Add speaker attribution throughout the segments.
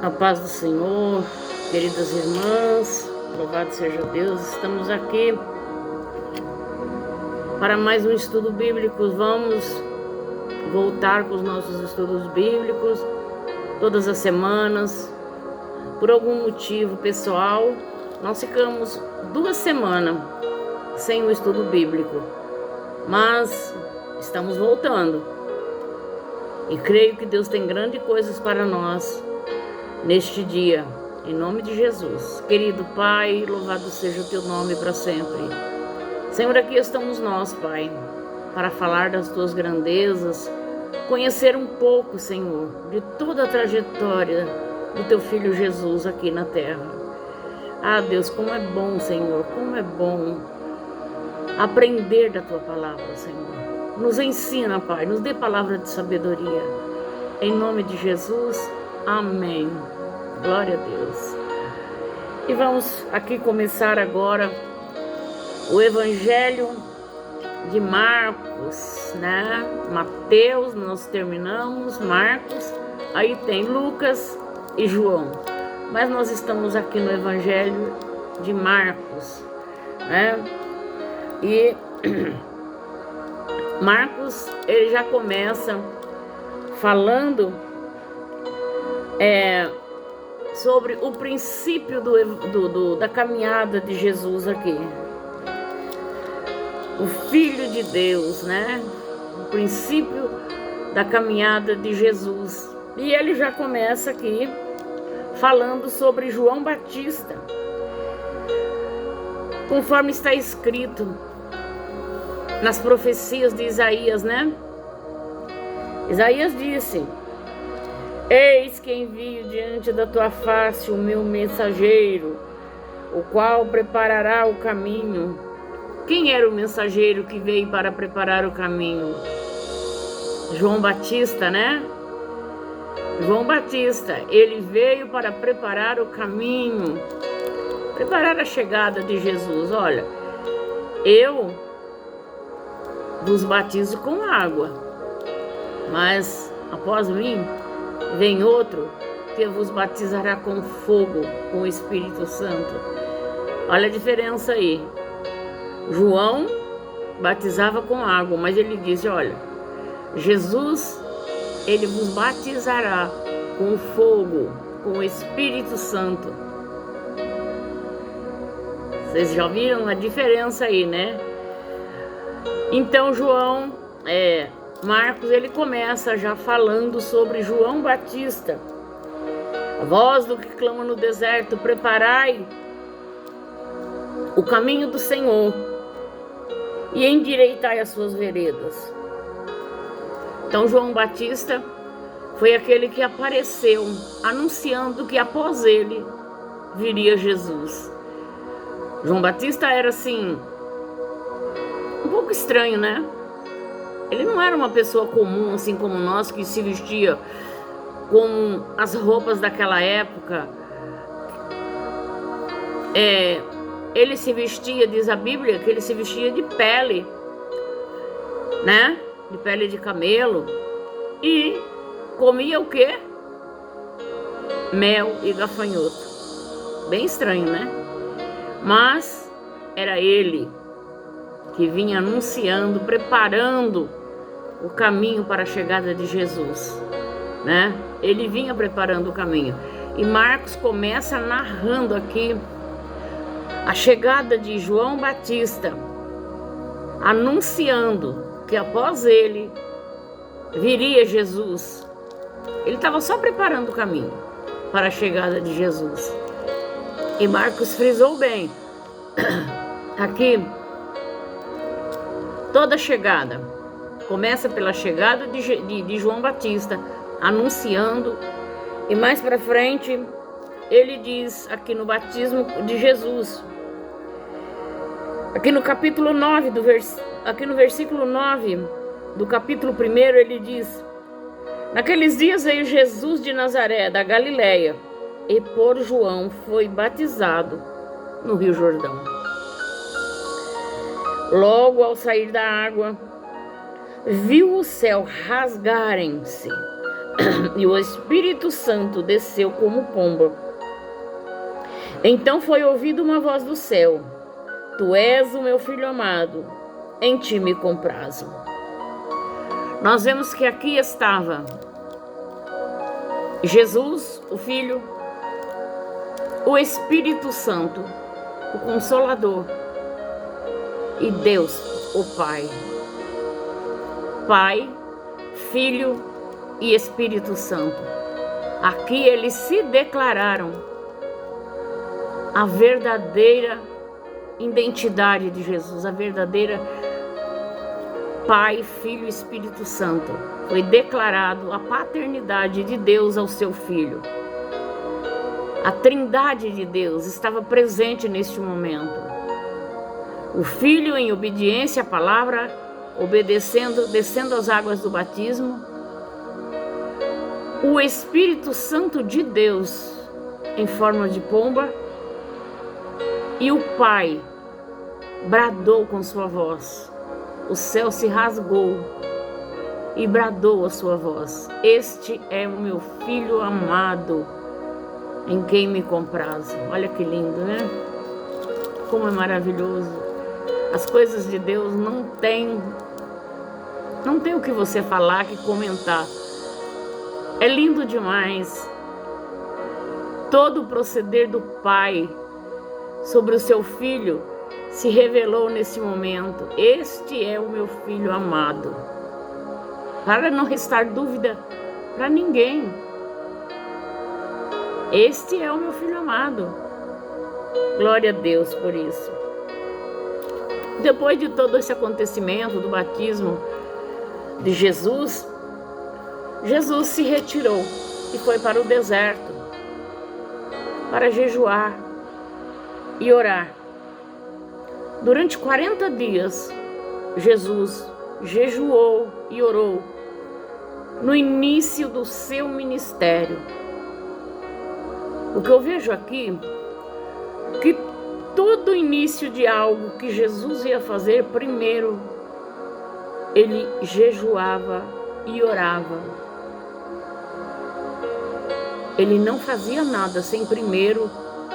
Speaker 1: A paz do Senhor, queridas irmãs, louvado seja Deus, estamos aqui para mais um estudo bíblico. Vamos voltar com os nossos estudos bíblicos todas as semanas. Por algum motivo pessoal, nós ficamos 2 semanas sem o estudo bíblico, mas estamos voltando e creio que Deus tem grandes coisas para nós neste dia, em nome de Jesus. Querido Pai, louvado seja o teu nome para sempre. Senhor, aqui estamos nós, Pai, para falar das tuas grandezas, conhecer um pouco, Senhor, de toda a trajetória do teu Filho Jesus aqui na terra. Ah, Deus, como é bom, Senhor, como é bom aprender da tua palavra, Senhor. Nos ensina, Pai, nos dê palavra de sabedoria. Em nome de Jesus, amém. Glória a Deus. E vamos aqui começar agora o Evangelho de Marcos, né? Mateus, nós terminamos, Marcos, aí tem Lucas e João. Mas nós estamos aqui no Evangelho de Marcos, né? E Marcos, ele já começa falando sobre o princípio da caminhada de Jesus aqui. O Filho de Deus, né? O princípio da caminhada de Jesus. E ele já começa aqui falando sobre João Batista, conforme está escrito nas profecias de Isaías, né? Isaías disse: eis que envio diante da tua face o meu mensageiro, o qual preparará o caminho. Quem era o mensageiro que veio para preparar o caminho? João Batista, né? João Batista, ele veio para preparar o caminho, preparar a chegada de Jesus. Olha, eu vos batizo com água, mas após mim vem outro que vos batizará com fogo, com o Espírito Santo. Olha a diferença aí. João batizava com água, mas ele disse: olha, Jesus, ele vos batizará com fogo, com o Espírito Santo. Vocês já viram a diferença aí, né? Então Marcos, ele começa já falando sobre João Batista. A voz do que clama no deserto: preparai o caminho do Senhor e endireitai as suas veredas. Então João Batista foi aquele que apareceu anunciando que após ele viria Jesus. João Batista era assim um pouco estranho, né? Ele não era uma pessoa comum, assim como nós, que se vestia com as roupas daquela época. Ele se vestia, diz a Bíblia, que ele se vestia de pele, né? De pele de camelo. E comia o quê? Mel e gafanhoto. Bem estranho, né? Mas era ele que vinha anunciando, preparando o caminho para a chegada de Jesus, né? Ele vinha preparando o caminho. E Marcos começa narrando aqui a chegada de João Batista, anunciando que após ele viria Jesus. Ele estava só preparando o caminho para a chegada de Jesus. E Marcos frisou bem aqui. Toda chegada começa pela chegada de João Batista, anunciando, e mais para frente ele diz aqui no batismo de Jesus, aqui no capítulo 9, aqui no versículo 9 do capítulo 1, ele diz: naqueles dias veio Jesus de Nazaré, da Galileia, e por João foi batizado no Rio Jordão. Logo ao sair da água, viu o céu rasgarem-se e o Espírito Santo desceu como pomba. Então foi ouvida uma voz do céu: Tu és o meu filho amado, em ti me comprazo. Nós vemos que aqui estava Jesus, o Filho, o Espírito Santo, o Consolador, e Deus, o Pai. Pai, Filho e Espírito Santo. Aqui eles se declararam a verdadeira identidade de Jesus, a verdadeira Pai, Filho e Espírito Santo. Foi declarado a paternidade de Deus ao seu Filho. A Trindade de Deus estava presente neste momento. O Filho, em obediência à palavra, descendo as águas do batismo. O Espírito Santo de Deus, em forma de pomba. E o Pai bradou com sua voz. O céu se rasgou e bradou a sua voz: Este é o meu Filho amado, em quem me comprazo. Olha que lindo, né? Como é maravilhoso. As coisas de Deus não tem o que você falar, que comentar. É lindo demais. Todo o proceder do Pai sobre o seu Filho se revelou nesse momento. Este é o meu Filho amado. Para não restar dúvida para ninguém. Este é o meu Filho amado. Glória a Deus por isso. Depois de todo esse acontecimento do batismo de Jesus, Jesus se retirou e foi para o deserto para jejuar e orar. Durante 40 dias, Jesus jejuou e orou no início do seu ministério. O que eu vejo aqui, que todo início de algo que Jesus ia fazer, primeiro ele jejuava e orava. Ele não fazia nada sem primeiro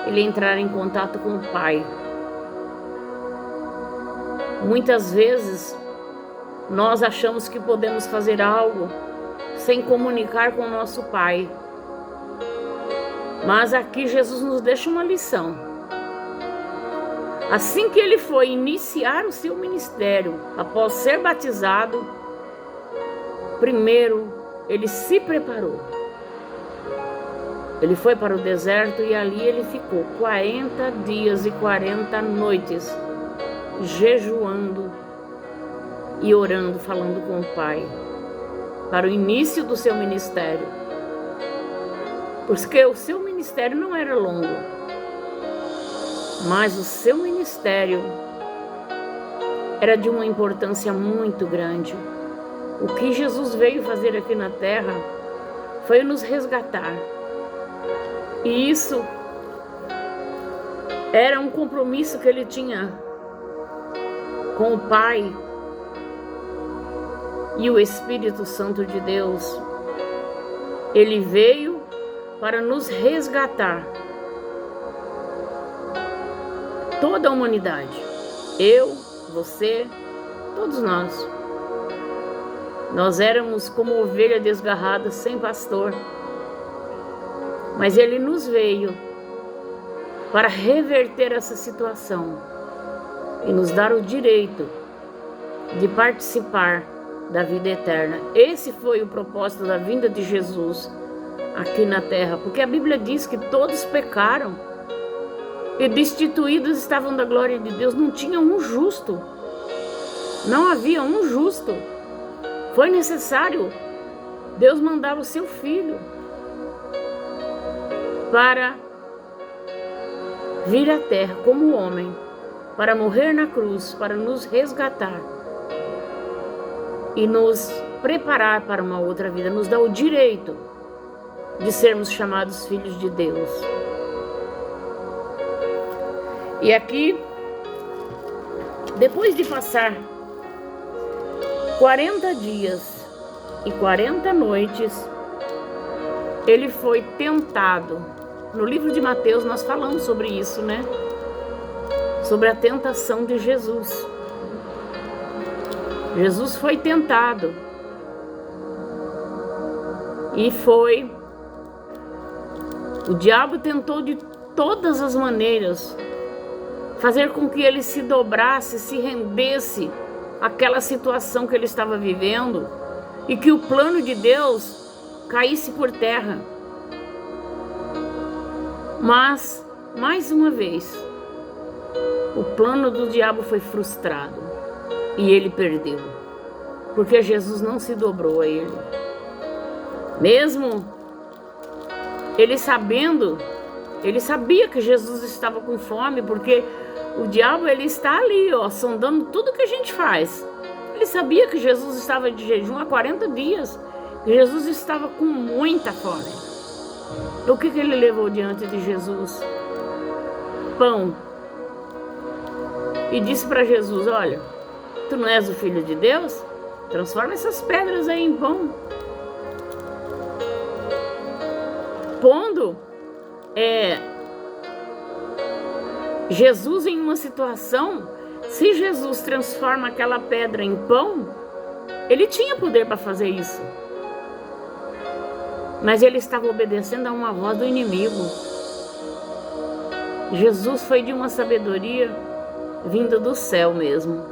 Speaker 1: ele entrar em contato com o Pai. Muitas vezes nós achamos que podemos fazer algo sem comunicar com o nosso Pai. Mas aqui Jesus nos deixa uma lição. Assim que ele foi iniciar o seu ministério, após ser batizado, primeiro ele se preparou. Ele foi para o deserto e ali ele ficou 40 dias e 40 noites, jejuando e orando, falando com o Pai, para o início do seu ministério. Porque o seu ministério não era longo, mas o seu ministério era de uma importância muito grande. O que Jesus veio fazer aqui na terra foi nos resgatar. E isso era um compromisso que ele tinha com o Pai e o Espírito Santo de Deus. Ele veio para nos resgatar. Toda a humanidade. Eu, você, todos nós. Nós éramos como ovelha desgarrada, sem pastor. Mas ele nos veio para reverter essa situação e nos dar o direito de participar da vida eterna. Esse foi o propósito da vinda de Jesus aqui na terra, porque a Bíblia diz que todos pecaram e destituídos estavam da glória de Deus. Não tinha um justo, não havia um justo. Foi necessário Deus mandar o seu Filho para vir à terra como homem, para morrer na cruz, para nos resgatar e nos preparar para uma outra vida, nos dar o direito de sermos chamados filhos de Deus. E aqui, depois de passar 40 dias e 40 noites ele foi tentado. No livro de Mateus nós falamos sobre isso, né? Sobre a tentação de Jesus. Jesus foi tentado. E o diabo tentou de todas as maneiras fazer com que ele se dobrasse, se rendesse àquela situação que ele estava vivendo e que o plano de Deus caísse por terra. Mas, mais uma vez, o plano do diabo foi frustrado e ele perdeu, porque Jesus não se dobrou a ele. Mesmo ele sabia que Jesus estava com fome, porque o diabo ele está ali, sondando tudo que a gente faz. Ele sabia que Jesus estava de jejum há 40 dias, que Jesus estava com muita fome. O que ele levou diante de Jesus? Pão. E disse para Jesus: olha, tu não és o Filho de Deus? Transforma essas pedras aí em pão. Pondo Jesus em uma situação, se Jesus transforma aquela pedra em pão, ele tinha poder para fazer isso. Mas ele estava obedecendo a uma voz do inimigo. Jesus foi de uma sabedoria vinda do céu mesmo.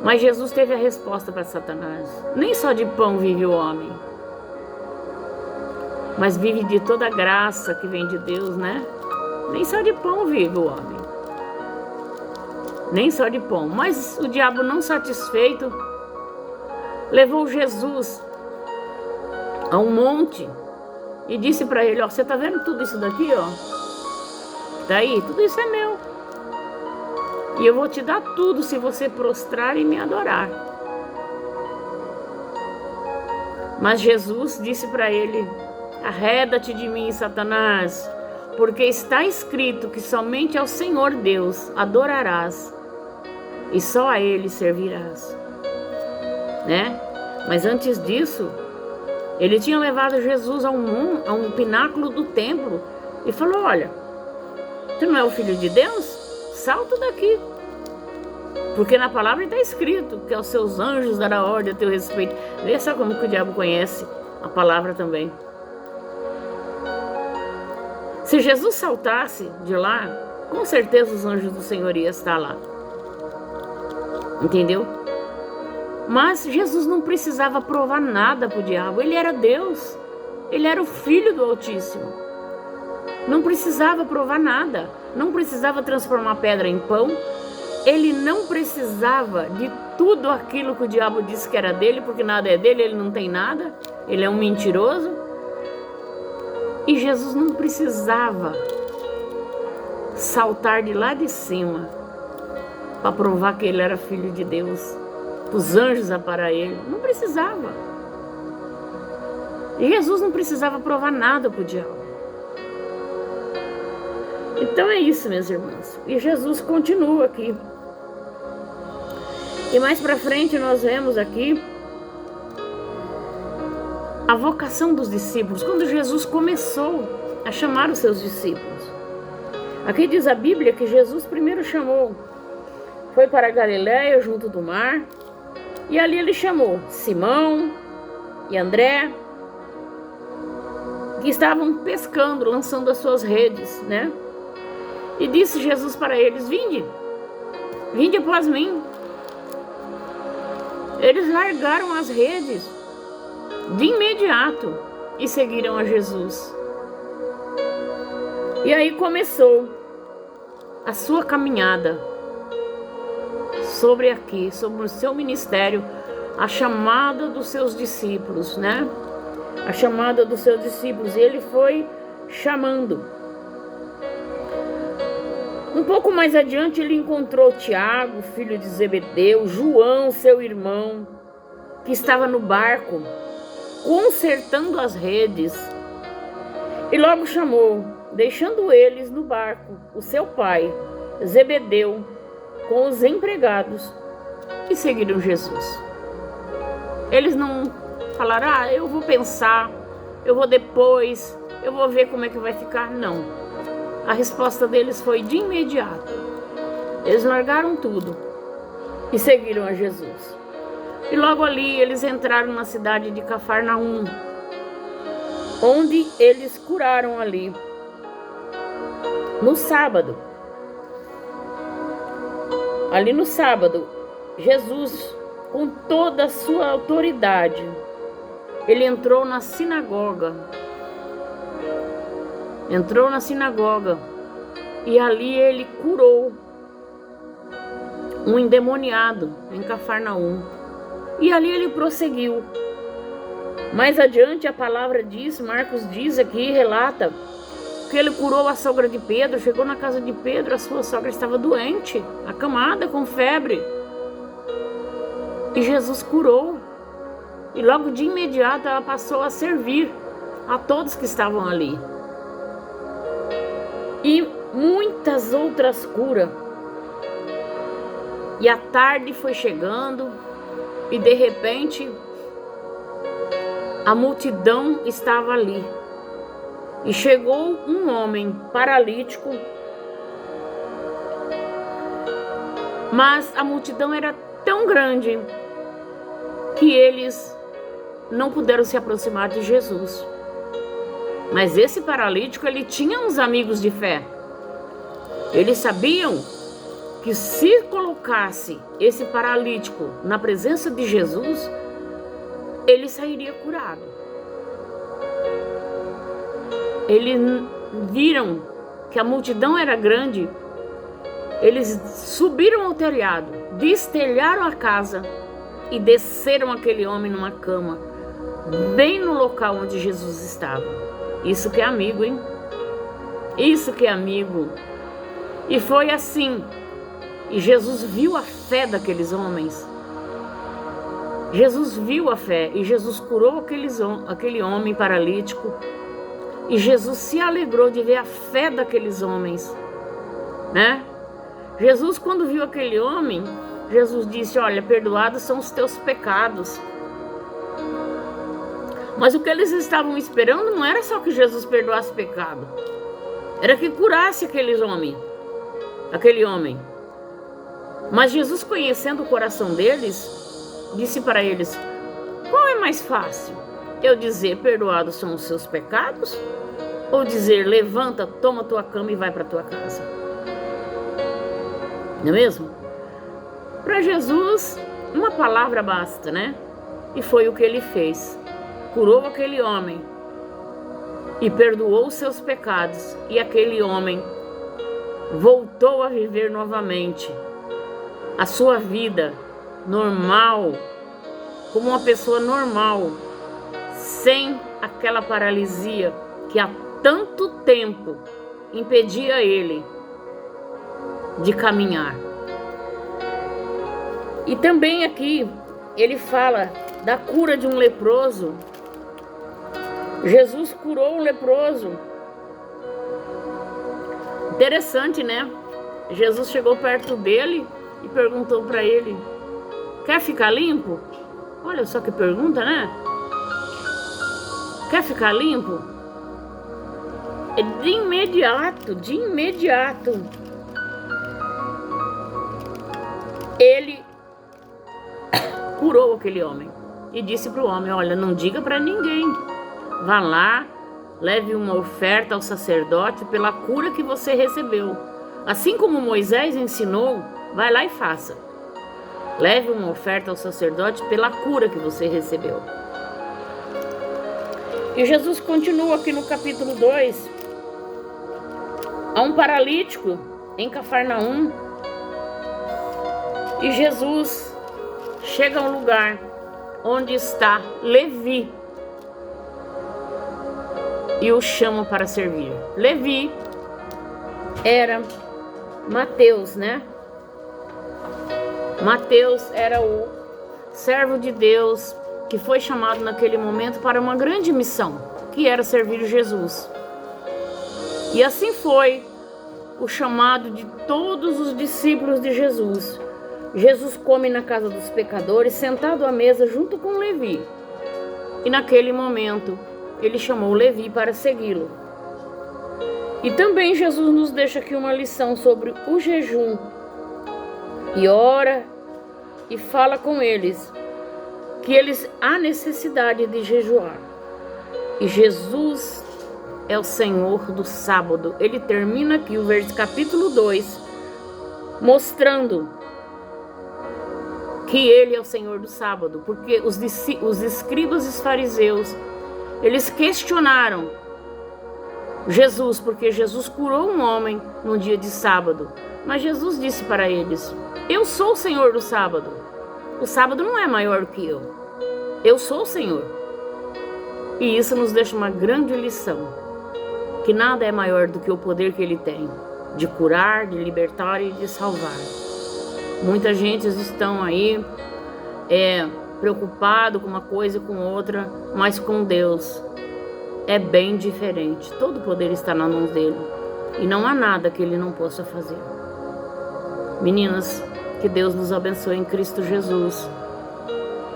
Speaker 1: Mas Jesus teve a resposta para Satanás. Nem só de pão vive o homem, mas vive de toda a graça que vem de Deus, né? Nem só de pão vive o homem. Nem só de pão. Mas o diabo, não satisfeito, levou Jesus a um monte e disse para ele: ó, você tá vendo tudo isso daqui, ó? Daí, tudo isso é meu. E eu vou te dar tudo se você prostrar e me adorar. Mas Jesus disse para ele: arreda-te de mim, Satanás, porque está escrito que somente ao Senhor Deus adorarás e só a Ele servirás, né? Mas antes disso, ele tinha levado Jesus a um pináculo do templo e falou: olha, tu não é o Filho de Deus? Salta daqui. Porque na palavra está escrito que aos seus anjos dará ordem a teu respeito. Vê só como que o diabo conhece a palavra também. Se Jesus saltasse de lá, com certeza os anjos do Senhor iam estar lá. Entendeu? Mas Jesus não precisava provar nada para o diabo. Ele era Deus. Ele era o Filho do Altíssimo. Não precisava provar nada. Não precisava transformar pedra em pão. Ele não precisava de tudo aquilo que o diabo disse que era dele, porque nada é dele, ele não tem nada. Ele é um mentiroso. E Jesus não precisava saltar de lá de cima para provar que ele era filho de Deus. Os anjos a parar ele. Não precisava. E Jesus não precisava provar nada para o diabo. Então é isso, meus irmãos. E Jesus continua aqui. E mais para frente nós vemos aqui a vocação dos discípulos, quando Jesus começou a chamar os seus discípulos. Aqui diz a Bíblia que Jesus primeiro chamou, foi para a Galiléia, junto do mar, e ali ele chamou Simão e André, que estavam pescando, lançando as suas redes, né? E disse Jesus para eles: vinde após mim. Eles largaram as redes de imediato e seguiram a Jesus. E aí começou a sua caminhada sobre o seu ministério, a chamada dos seus discípulos, né? A chamada dos seus discípulos. E ele foi chamando. Um pouco mais adiante ele encontrou Tiago, filho de Zebedeu, João, seu irmão, que estava no barco, consertando as redes. E logo chamou, deixando eles no barco, o seu pai, Zebedeu, com os empregados, e seguiram Jesus. Eles não falaram: eu vou pensar, eu vou depois, eu vou ver como é que vai ficar. Não. A resposta deles foi de imediato. Eles largaram tudo e seguiram a Jesus. E logo ali eles entraram na cidade de Cafarnaum, onde eles curaram ali no sábado. Ali no sábado, Jesus, com toda a sua autoridade, ele entrou na sinagoga. Entrou na sinagoga e ali ele curou um endemoniado em Cafarnaum. E ali ele prosseguiu. Mais adiante a palavra diz, Marcos diz aqui, relata, que ele curou a sogra de Pedro. Chegou na casa de Pedro, a sua sogra estava doente, acamada, com febre. E Jesus curou. E logo de imediato ela passou a servir a todos que estavam ali. E muitas outras curas. E a tarde foi chegando e de repente a multidão estava ali. E chegou um homem paralítico, mas a multidão era tão grande que eles não puderam se aproximar de Jesus. Mas esse paralítico, ele tinha uns amigos de fé. Eles sabiam que se colocasse esse paralítico na presença de Jesus, ele sairia curado. Eles viram que a multidão era grande. Eles subiram ao telhado, destelharam a casa e desceram aquele homem numa cama, bem no local onde Jesus estava. Isso que é amigo, hein? Isso que é amigo. E foi assim. E Jesus viu a fé daqueles homens. Jesus viu a fé e Jesus curou aquele homem paralítico. E Jesus se alegrou de ver a fé daqueles homens, né? Jesus, quando viu aquele homem, Jesus disse: olha, perdoados são os teus pecados. Mas o que eles estavam esperando não era só que Jesus perdoasse o pecado, era que curasse aquele homem. Mas Jesus, conhecendo o coração deles, disse para eles: qual é mais fácil? Eu dizer perdoados são os seus pecados? Ou dizer levanta, toma tua cama e vai para tua casa? Não é mesmo? Para Jesus, uma palavra basta, né? E foi o que ele fez. Curou aquele homem e perdoou os seus pecados. E aquele homem voltou a viver novamente a sua vida normal, como uma pessoa normal, sem aquela paralisia que há tanto tempo impedia ele de caminhar. E também aqui ele fala da cura de um leproso. Jesus curou um leproso. Interessante, né? Jesus chegou perto dele e perguntou para ele: quer ficar limpo? Olha só que pergunta, né? Quer ficar limpo? De imediato, ele curou aquele homem e disse para o homem: olha, não diga para ninguém. Vá lá, leve uma oferta ao sacerdote pela cura que você recebeu. Assim como Moisés ensinou, vai lá e faça. Leve uma oferta ao sacerdote pela cura que você recebeu. E Jesus continua aqui no capítulo 2. Há um paralítico em Cafarnaum. E Jesus chega a um lugar onde está Levi e o chama para servir. Levi era Mateus, né? Mateus era o servo de Deus que foi chamado naquele momento para uma grande missão, que era servir Jesus. E assim foi o chamado de todos os discípulos de Jesus. Jesus come na casa dos pecadores, sentado à mesa junto com Levi. E naquele momento, ele chamou Levi para segui-lo. E também Jesus nos deixa aqui uma lição sobre o jejum. E ora e fala com eles que eles há necessidade de jejuar. E Jesus é o Senhor do sábado. Ele termina aqui o capítulo 2, mostrando que ele é o Senhor do sábado, porque os escribas e os fariseus, eles questionaram Jesus, porque Jesus curou um homem no dia de sábado. Mas Jesus disse para eles: eu sou o Senhor do sábado. O sábado não é maior que eu. Eu sou o Senhor. E isso nos deixa uma grande lição, que nada é maior do que o poder que ele tem de curar, de libertar e de salvar. Muita gente estão aí preocupado com uma coisa e com outra, mas com Deus é bem diferente. Todo o poder está nas mãos dele e não há nada que ele não possa fazer. Meninas, que Deus nos abençoe em Cristo Jesus.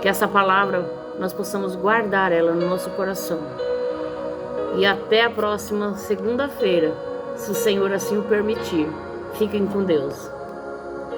Speaker 1: Que essa palavra nós possamos guardar ela no nosso coração. E até a próxima segunda-feira, se o Senhor assim o permitir. Fiquem com Deus.